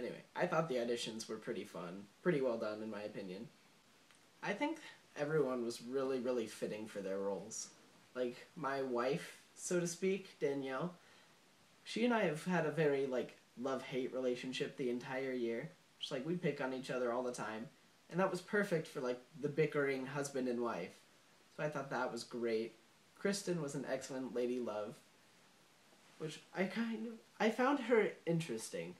Anyway, I thought the auditions were pretty fun, pretty well done in my opinion. I think everyone was really fitting for their roles. Like, my wife, so to speak, Danielle, she and I have had a very, love-hate relationship the entire year. Just, we pick on each other all the time. And that was perfect for, the bickering husband and wife. So I thought that was great. Kristen was an excellent lady love, which I found her interesting.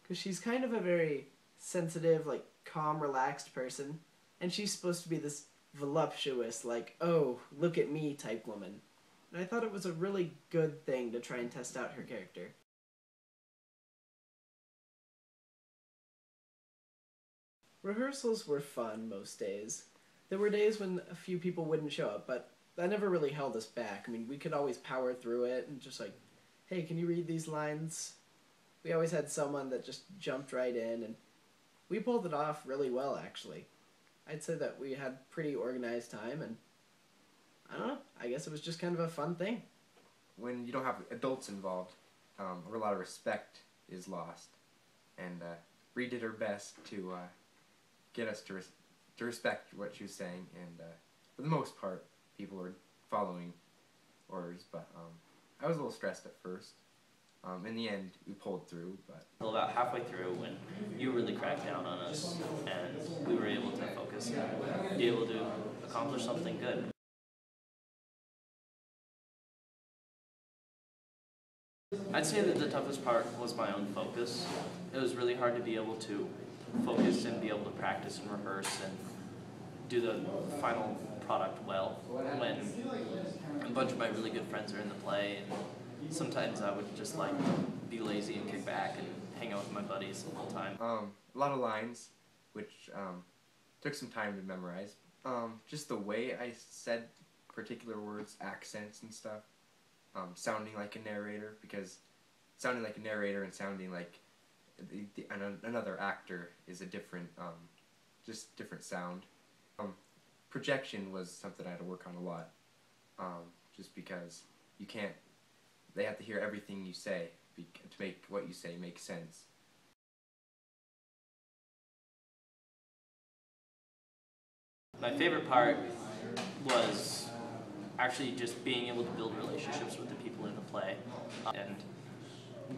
Because she's kind of a very sensitive, calm, relaxed person. And she's supposed to be this voluptuous, oh, look at me type woman. And I thought it was a really good thing to try and test out her character. Rehearsals were fun most days. There were days when a few people wouldn't show up, but that never really held us back. I mean, we could always power through it and just hey, can you read these lines? We always had someone that just jumped right in, and we pulled it off really well, actually. I'd say that we had pretty organized time, and I don't know, I guess it was just kind of a fun thing. When you don't have adults involved, a lot of respect is lost. And Bree did her best to get us to respect what she was saying, and for the most part, people were following orders, but I was a little stressed at first. In the end, we pulled through, but... About halfway through, when you really cracked down on us, and we were able to focus and be able to accomplish something good. I'd say that the toughest part was my own focus. It was really hard to be able to focus and be able to practice and rehearse and do the final product well when a bunch of my really good friends are in the play, and sometimes I would just be lazy and kick back and hang out with my buddies the whole time. A lot of lines, which took some time to memorize. Just the way I said particular words, accents and stuff, sounding like a narrator, because sounding like a narrator and sounding like another actor is a different, just different sound. Projection was something I had to work on a lot, just because you can't, they have to hear everything you say to make what you say make sense. My favorite part was actually just being able to build relationships with the people in the play and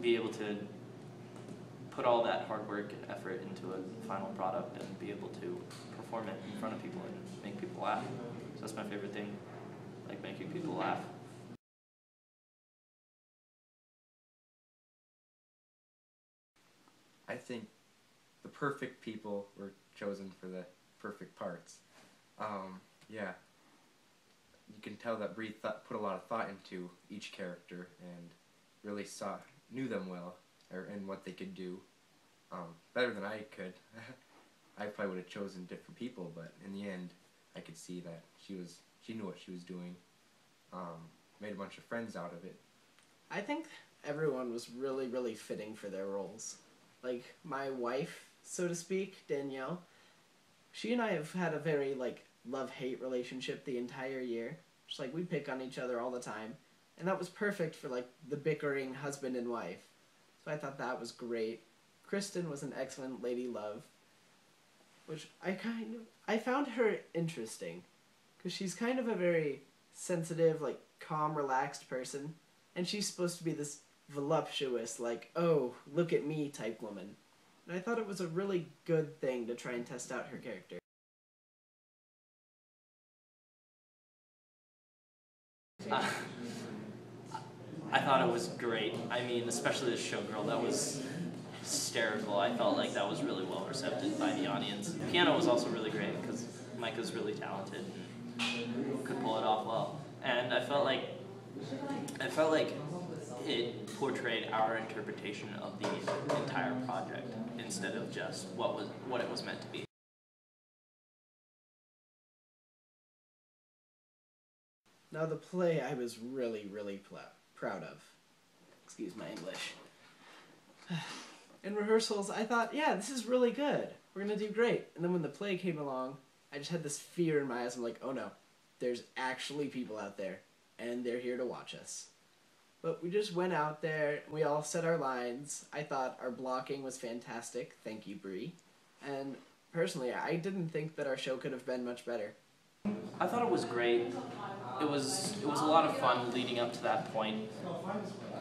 be able to put all that hard work and effort into a final product and be able to perform it in front of people and make people laugh. So that's my favorite thing, making people laugh. I think the perfect people were chosen for the perfect parts. Yeah, you can tell that Bree put a lot of thought into each character and really knew them well, and what they could do, better than I could. I probably would have chosen different people, but in the end, I could see that she knew what she was doing. Made a bunch of friends out of it. I think everyone was really fitting for their roles. Like, my wife, so to speak, Danielle, she and I have had a very, love-hate relationship the entire year. Just, we pick on each other all the time. And that was perfect for, the bickering husband and wife. So I thought that was great. Kristen was an excellent lady love, which I found her interesting. Because she's kind of a very sensitive, calm, relaxed person. And she's supposed to be this voluptuous, oh, look at me type woman. And I thought it was a really good thing to try and test out her character. I thought it was great. I mean, especially the showgirl, that was hysterical. I felt like that was really well received by the audience. The piano was also really great because Micah's really talented and could pull it off well. And I felt like it portrayed our interpretation of the entire project instead of just what it was meant to be. Now the play I was really proud of. Excuse my English. In rehearsals, I thought, yeah, this is really good. We're gonna do great. And then when the play came along, I just had this fear in my eyes. I'm like, oh no, there's actually people out there, and they're here to watch us. But we just went out there, we all said our lines. I thought our blocking was fantastic. Thank you, Bree. And personally, I didn't think that our show could have been much better. I thought it was great. It was a lot of fun leading up to that point.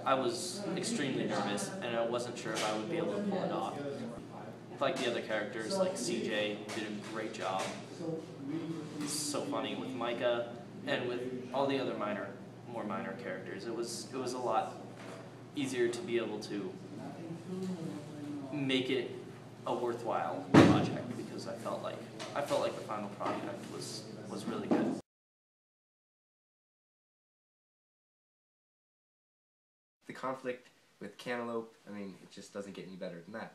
I was extremely nervous, and I wasn't sure if I would be able to pull it off. Like the other characters, like CJ, did a great job. It's so funny with Micah, and with all the other more minor characters. It was a lot easier to be able to make it a worthwhile project because I felt like the final product was really good. The conflict with Cantaloupe, I mean, it just doesn't get any better than that.